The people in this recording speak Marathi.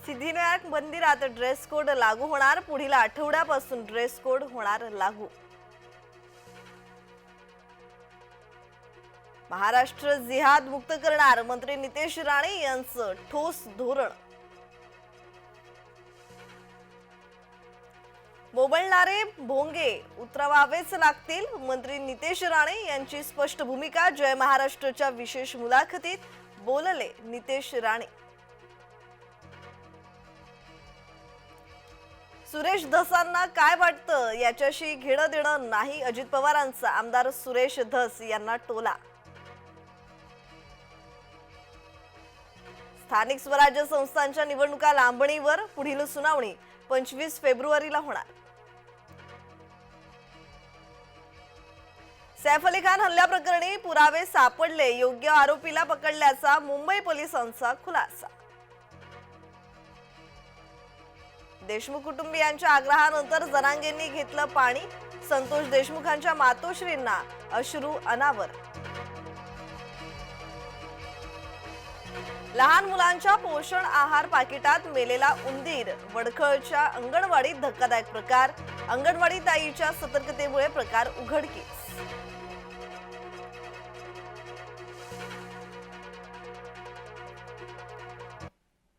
सिद्धिविनायक मंदिरात ड्रेस कोड लागू होणार। पुढील आठवड्यापासून ड्रेस कोड होणार लागू। महाराष्ट्र जिहाद मुक्त करणार मंत्री नितेश राणे यांचं ठोस धोरण। बोबलणारे भोंगे उतरवावेच लागतील मंत्री नितेश राणे यांची स्पष्ट भूमिका। जय महाराष्ट्रच्या विशेष मुलाखतीत बोलले नितेश राणे। सुरेश धसांना काय वाटतं याच्याशी घेणं देणं नाही अजित पवारांचा आमदार सुरेश धस यांना टोला। स्थानिक स्वराज्य संस्थांच्या निवडणुका लांबणीवर पुढील सुनावणी 25 फेब्रुवारीला होणार। सैफ अली खान हल्ल्याप्रकरणी पुरावे सापडले, योग्य आरोपीला पकडल्याचा मुंबई पोलिसांचा खुलासा। देशमुख कुटुंबियांच्या आग्रहानंतर जरांगेंनी घेतलं पाणी, संतोष देशमुखांच्या मातोश्रींना अश्रू अनावर। लहान मुलांच्या पोषण आहार पाकिटात मेलेला उंदीर, वडखळच्या अंगणवाडीत धक्कादायक प्रकार, अंगणवाडी ताईच्या सतर्कतेमुळे प्रकार उघडकीस।